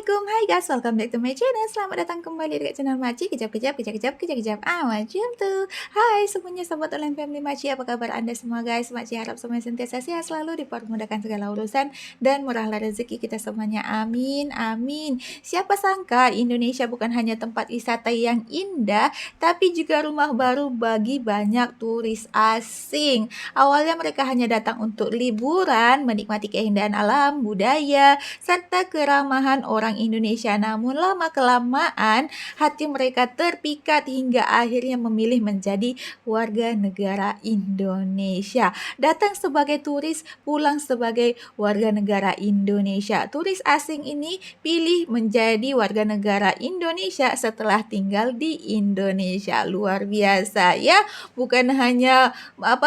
Assalamualaikum, hai guys, welcome back to my channel. Selamat datang kembali di channel Maci. Kejap, macam tuh. Hai semuanya, sobat online family Maci, apa kabar anda semua guys? Maci harap semuanya sentiasa sehat selalu, dipermudahkan segala urusan dan murahlah rezeki kita semuanya. Amin, amin. Siapa sangka Indonesia bukan hanya tempat wisata yang indah, tapi juga rumah baru bagi banyak turis asing. Awalnya mereka hanya datang untuk liburan, menikmati keindahan alam, budaya, serta keramahan orang Indonesia. Namun lama-kelamaan hati mereka terpikat hingga akhirnya memilih menjadi warga negara Indonesia. Datang sebagai turis, pulang sebagai warga negara Indonesia. Turis asing ini pilih menjadi warga negara Indonesia setelah tinggal di Indonesia. Luar biasa ya, bukan hanya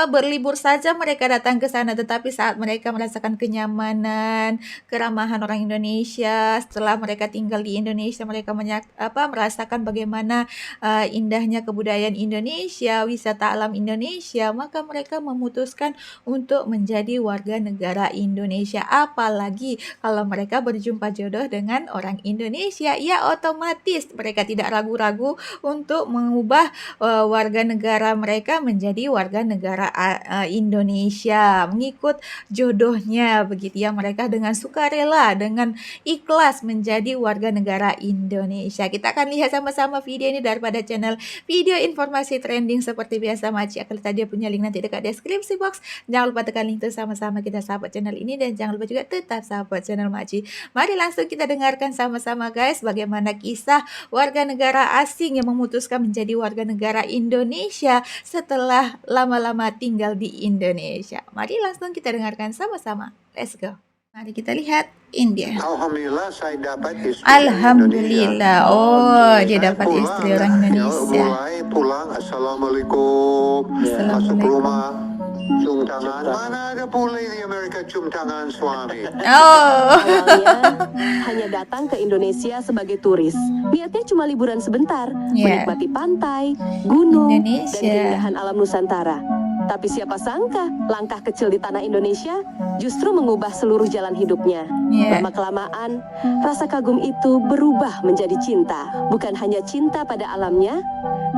berlibur saja mereka datang ke sana, tetapi saat mereka merasakan kenyamanan, keramahan orang Indonesia, setelah mereka tinggal di Indonesia, mereka merasakan bagaimana indahnya kebudayaan Indonesia, wisata alam Indonesia, maka mereka memutuskan untuk menjadi warga negara Indonesia. Apalagi kalau mereka berjumpa jodoh dengan orang Indonesia, ya otomatis mereka tidak ragu-ragu untuk mengubah warga negara mereka menjadi warga negara Indonesia, mengikut jodohnya begitu ya. Mereka dengan sukarela, dengan ikhlas menjadi warga negara Indonesia. Kita akan lihat sama-sama video ini daripada channel Video Informasi Trending. Seperti biasa, Maci akan letak dia punya link nanti dekat deskripsi box. Jangan lupa tekan link itu, sama-sama kita sahabat channel ini, dan jangan lupa juga tetap sahabat channel Maci. Mari langsung kita dengarkan sama-sama guys, bagaimana kisah warga negara asing yang memutuskan menjadi warga negara Indonesia setelah lama-lama tinggal di Indonesia. Mari langsung kita dengarkan sama-sama. Let's go. Mari kita lihat India. Alhamdulillah saya dapat istri Alhamdulillah. Oh, dia Saya dapat pulang, istri orang Indonesia. mulai pulang, assalamualaikum, masuk rumah, cium tangan. Mana ada boleh di Amerika cium tangan suami? Oh. Awalnya hanya datang ke Indonesia sebagai turis. Niatnya cuma liburan sebentar, menikmati pantai, gunung, Indonesia, dan keindahan alam Nusantara. Tapi siapa sangka langkah kecil di tanah Indonesia justru mengubah seluruh jalan hidupnya. Lama-kelamaan, rasa kagum itu berubah menjadi cinta. Bukan hanya cinta pada alamnya,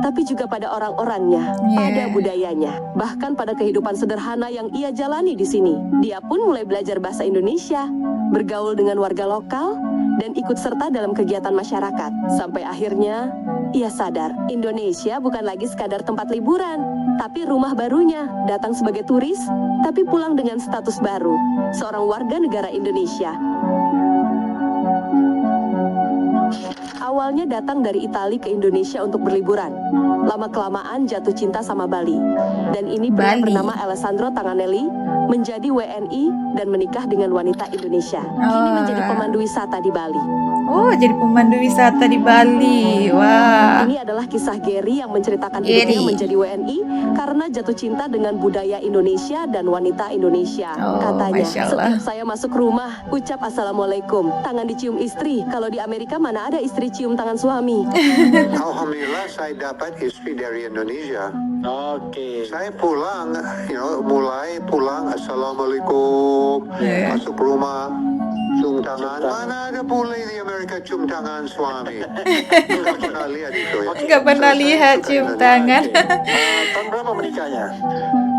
tapi juga pada orang-orangnya, pada budayanya, bahkan pada kehidupan sederhana yang ia jalani di sini. Dia pun mulai belajar bahasa Indonesia, bergaul dengan warga lokal, dan ikut serta dalam kegiatan masyarakat. Sampai akhirnya, ia sadar Indonesia bukan lagi sekadar tempat liburan, tapi rumah barunya. Datang sebagai turis, tapi pulang dengan status baru, seorang warga negara Indonesia. Awalnya datang dari Italia ke Indonesia untuk berliburan. Lama-kelamaan jatuh cinta sama Bali. Dan ini pria bernama Alessandro Tanganelli menjadi WNI dan menikah dengan wanita Indonesia. Kini menjadi pemandu wisata di Bali. Oh, jadi pemandu wisata di Bali. Wah. Ini adalah kisah Gary yang menceritakan hidupnya menjadi WNI karena jatuh cinta dengan budaya Indonesia dan wanita Indonesia. Katanya, setiap saya masuk rumah, ucap assalamualaikum, tangan dicium istri. Kalau di Amerika mana ada istri cium tangan suami? Alhamdulillah saya dapat istri dari Indonesia. Oke. Saya pulang, mulai pulang, assalamualaikum, masuk rumah, cium tangan. Mana ada boleh di Amerika cium tangan suami? Enggak pernah lihat itu ya. Enggak pernah lihat cium tangan. Tahun berapa menikahnya?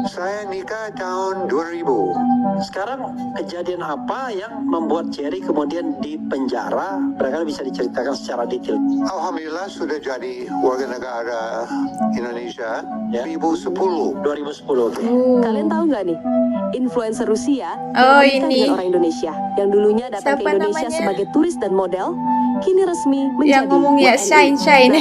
Saya nikah tahun 2000. Sekarang kejadian apa yang membuat Cherry kemudian di penjara? Barangkali bisa diceritakan secara detail. Alhamdulillah sudah jadi warga negara Indonesia 2010. 2010. Kalian tahu nggak nih, influencer Rusia ini yang menikah dengan orang Indonesia yang dulunya datang ke Indonesia sebagai turis dan model, kini resmi menjadi yang ngomongnya WNI. Shine.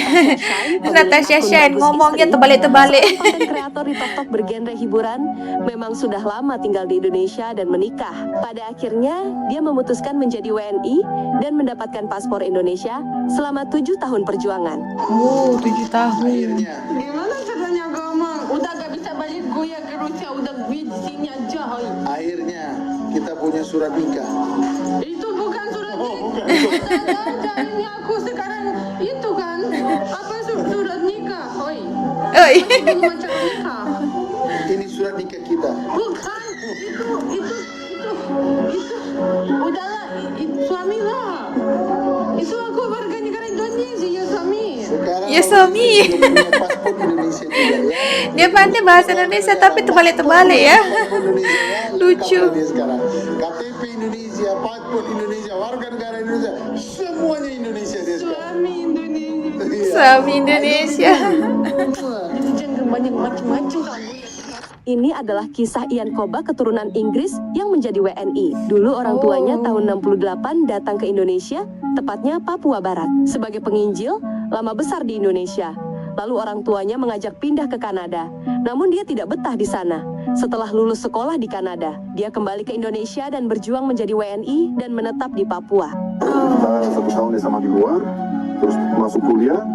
Natasha Shine ngomongnya terbalik-terbalik. Konten kreator di TikTok bergenre hiburan memang sudah lama tinggal di Indonesia dan menikah. Pada akhirnya dia memutuskan menjadi WNI dan mendapatkan paspor Indonesia selama 7 tahun perjuangan. 7 tahun. Gimana caranya gampang? Udah gak bisa balik goyah ke Rusia, udah di sini aja. Akhirnya kita punya surat nikah. Itu bukan surat nikah. Ini aku sekarang itu kan apa surat nikah? Oi. Belum macam nikah. Ini surat nikah kita. Bukan. Itu. Udahlah, suami lah. Ya suami. punya paspor Indonesia juga ya. Dia pandai bahasa Indonesia tapi terbalik-terbalik ya. Paspor Indonesia ya. Lucu. Lengkap dia sekarang. KTP Indonesia, paspor Indonesia, warga negara Indonesia, semuanya Indonesia dia sekarang. Suami Indonesia. Iya. Suami Indonesia. Jangan banyak macam-macam kamu. Ini adalah kisah Ian Koba keturunan Inggris yang menjadi WNI. Dulu orang tuanya tahun 68 datang ke Indonesia, tepatnya Papua Barat. Sebagai penginjil, lama besar di Indonesia. Lalu orang tuanya mengajak pindah ke Kanada. Namun dia tidak betah di sana. Setelah lulus sekolah di Kanada, dia kembali ke Indonesia dan berjuang menjadi WNI dan menetap di Papua. Saya 1 tahun SMA di luar, terus masuk kuliah.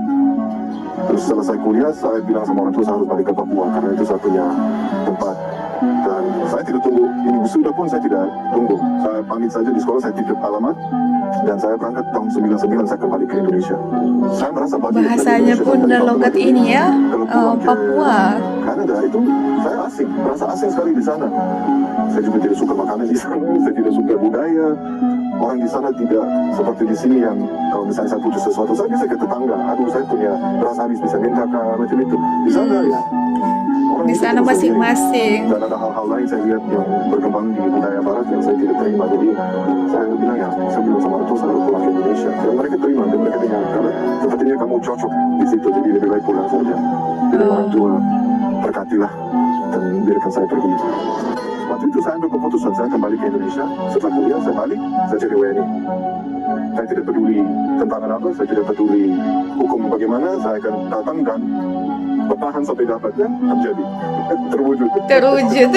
Terus selesai kuliah, saya bilang sama orang tua saya harus balik ke Papua karena itu saya punya tempat. Dan saya tidak tunggu, ini wisuda pun saya tidak tunggu. Saya pamit saja di sekolah, saya titip alamat. Dan saya berangkat tahun 99, saya kembali ke Indonesia. Saya merasa bahagia. Bahasanya pun udah logat ini ya, Papua. Kanada itu saya asing, merasa asing sekali di sana. Saya juga tidak suka makanan di sana, saya tidak suka budaya. Orang di sana tidak seperti di sini yang kalau misalnya saya putus sesuatu, saya bisa ke tetangga. Aduh, saya punya rasa habis bisa minta ke macam itu. Di sana ya. Orang Di itu sana terus masing-masing. sendiri. Dan ada hal-hal lain saya lihat yang berkembang di budaya barat yang saya tidak terima. Jadi saya bilang ya, saya bilang sama orang tua saya harus pulang ke Indonesia. Dan mereka terima, dan mereka bilang karena sepertinya kamu cocok di situ, jadi lebih baik pulang saja. Jadi orang tua berkatilah dan biarkan saya pergi. Waktu itu saya ambil keputusan, saya kembali ke Indonesia. Setelah kuliah, saya balik, saya jadi WNI. Saya tidak peduli tentangan apa, saya tidak peduli hukum bagaimana, saya akan datang dan bertahan sampai dapat dan terjadi. Terwujud. Terwujud.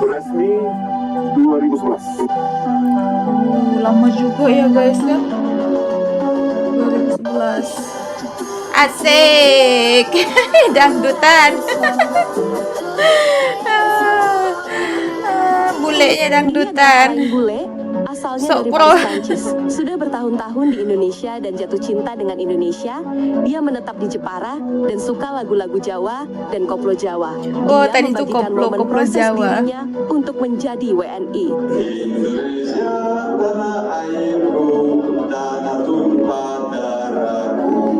Resmi 2011. Lama juga ya guys ya. 2011. Asik. Dangdutan. Bulenya dangdutan. Ini adalah bule, asalnya Sok dari pro. Paris, Prancis. Sudah bertahun-tahun di Indonesia dan jatuh cinta dengan Indonesia. Dia menetap di Jepara dan suka lagu-lagu Jawa dan koplo Jawa. Oh, Dia tadi itu membagikan koplo momen proses Jawa. dirinya untuk menjadi WNI. Indonesia tanah airku, tanah tumpah darahku.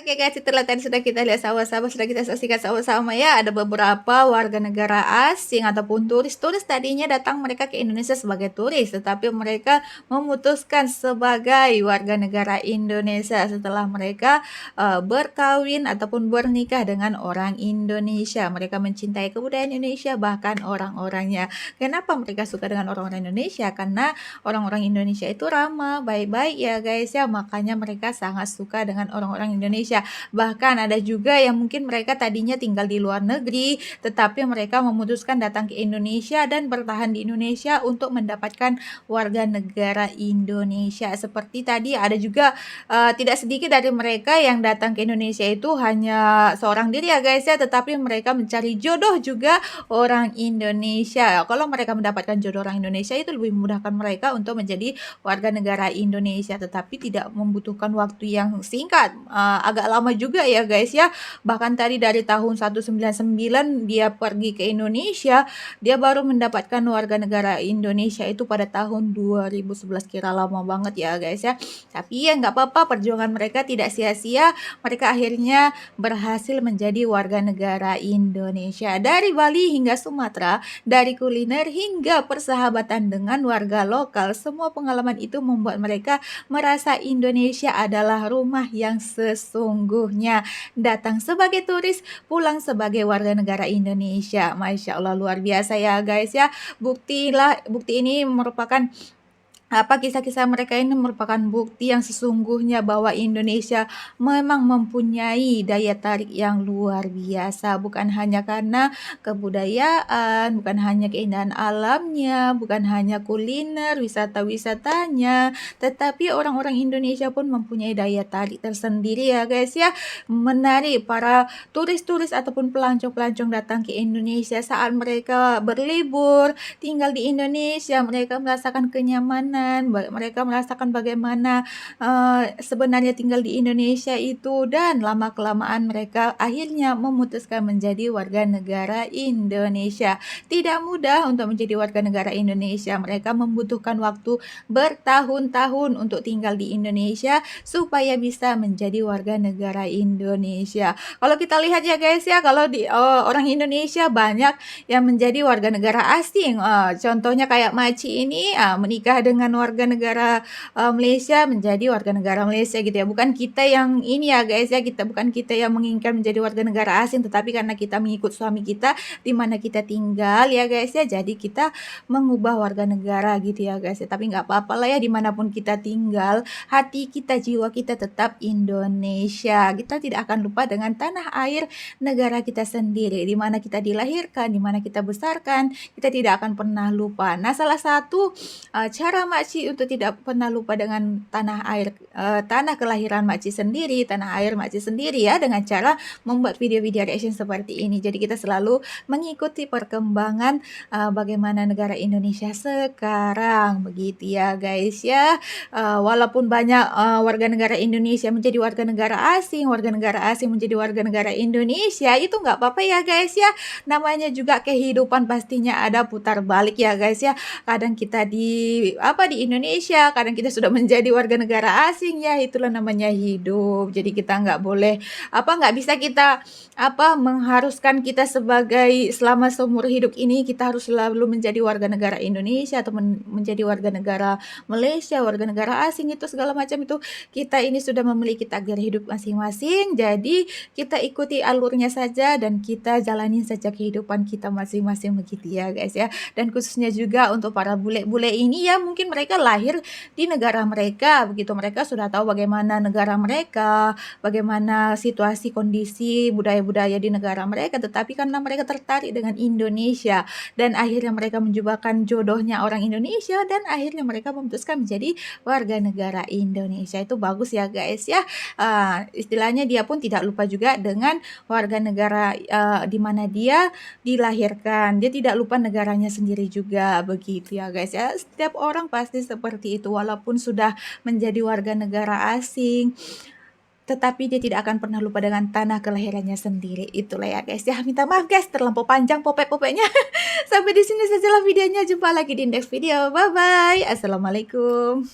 Oke guys, itulah tadi sudah kita lihat sama-sama, sudah kita saksikan sama-sama ya. Ada beberapa warga negara asing ataupun turis tadinya datang mereka ke Indonesia sebagai turis, tetapi mereka memutuskan sebagai warga negara Indonesia setelah mereka berkawin ataupun bernikah dengan orang Indonesia. Mereka mencintai kebudayaan Indonesia, bahkan orang-orangnya. Kenapa mereka suka dengan orang-orang Indonesia? Karena orang-orang Indonesia itu ramah, baik-baik ya guys ya. Makanya mereka sangat suka dengan orang-orang Indonesia. Bahkan ada juga yang mungkin mereka tadinya tinggal di luar negeri, tetapi mereka memutuskan datang ke Indonesia dan bertahan di Indonesia untuk mendapatkan warga negara Indonesia. Seperti tadi ada juga tidak sedikit dari mereka yang datang ke Indonesia itu hanya seorang diri ya guys ya, tetapi mereka mencari jodoh juga orang Indonesia. Kalau mereka mendapatkan jodoh orang Indonesia itu lebih memudahkan mereka untuk menjadi warga negara Indonesia, tetapi tidak membutuhkan waktu yang singkat, agak lama juga ya guys ya. Bahkan tadi dari tahun 199 dia pergi ke Indonesia, dia baru mendapatkan warga negara Indonesia itu pada tahun 2011. Kira lama banget ya guys ya. Tapi ya nggak apa-apa, perjuangan mereka tidak sia-sia. Mereka akhirnya berhasil menjadi warga negara Indonesia. Dari Bali hingga Sumatera, dari kuliner hingga persahabatan dengan warga lokal, semua pengalaman itu membuat mereka merasa Indonesia adalah rumah yang sesungguhnya. Datang sebagai turis, pulang sebagai warga negara Indonesia. Masya Allah, luar biasa ya guys ya. Bukti ini merupakan kisah-kisah mereka ini merupakan bukti yang sesungguhnya bahwa Indonesia memang mempunyai daya tarik yang luar biasa, bukan hanya karena kebudayaan, bukan hanya keindahan alamnya, bukan hanya kuliner, wisata-wisatanya, tetapi orang-orang Indonesia pun mempunyai daya tarik tersendiri ya guys ya, menarik para turis-turis ataupun pelancong-pelancong datang ke Indonesia. Saat mereka berlibur tinggal di Indonesia, mereka merasakan kenyamanan, perjalanan, mereka merasakan bagaimana sebenarnya tinggal di Indonesia itu, dan lama-kelamaan mereka akhirnya memutuskan menjadi warga negara Indonesia. Tidak mudah untuk menjadi warga negara Indonesia. Mereka membutuhkan waktu bertahun-tahun untuk tinggal di Indonesia supaya bisa menjadi warga negara Indonesia. Kalau kita lihat ya guys ya, kalau di orang Indonesia banyak yang menjadi warga negara asing. Contohnya kayak Maci ini menikah dengan warga negara Malaysia, menjadi warga negara Malaysia gitu ya. Bukan kita yang ini ya guys ya, bukan kita yang menginginkan menjadi warga negara asing, tetapi karena kita mengikut suami kita di mana kita tinggal ya guys ya, jadi kita mengubah warga negara gitu ya guys ya. Tapi nggak apa-apa lah ya, dimanapun kita tinggal, hati kita, jiwa kita tetap Indonesia. Kita tidak akan lupa dengan tanah air negara kita sendiri, di mana kita dilahirkan, di mana kita besarkan, kita tidak akan pernah lupa. Nah, salah satu cara Makci untuk tidak pernah lupa dengan tanah air, tanah kelahiran Makci sendiri, tanah air Makci sendiri ya, dengan cara membuat video-video reaction seperti ini. Jadi kita selalu mengikuti perkembangan bagaimana negara Indonesia sekarang, begitu ya guys ya. Walaupun banyak warga negara Indonesia menjadi warga negara asing menjadi warga negara Indonesia, itu nggak apa-apa ya guys ya. Namanya juga kehidupan, pastinya ada putar balik ya guys ya. Kadang kita di Indonesia, kadang kita sudah menjadi warga negara asing ya. Itulah namanya hidup. Jadi kita nggak boleh nggak bisa kita mengharuskan kita sebagai selama seumur hidup ini kita harus selalu menjadi warga negara Indonesia atau menjadi warga negara Malaysia, warga negara asing, itu segala macam itu. Kita ini sudah memiliki takdir hidup masing-masing. Jadi kita ikuti alurnya saja dan kita jalani saja kehidupan kita masing-masing, begitu ya guys ya. Dan khususnya juga untuk para bule-bule ini ya, mungkin mereka lahir di negara mereka, begitu, mereka sudah tahu bagaimana negara mereka, bagaimana situasi, kondisi, budaya-budaya di negara mereka, tetapi karena mereka tertarik dengan Indonesia dan akhirnya mereka menjumpai jodohnya orang Indonesia dan akhirnya mereka memutuskan menjadi warga negara Indonesia. Itu bagus ya guys ya. Istilahnya dia pun tidak lupa juga dengan warga negara di mana dia dilahirkan. Dia tidak lupa negaranya sendiri juga, begitu ya guys ya. Setiap orang pasti seperti itu, walaupun sudah menjadi warga negara asing, tetapi dia tidak akan pernah lupa dengan tanah kelahirannya sendiri. Itulah ya guys ya. Minta maaf guys, terlampau panjang popek-popeknya. Sampai di sini sajalah videonya. Jumpa lagi di next video. Bye bye. Assalamualaikum.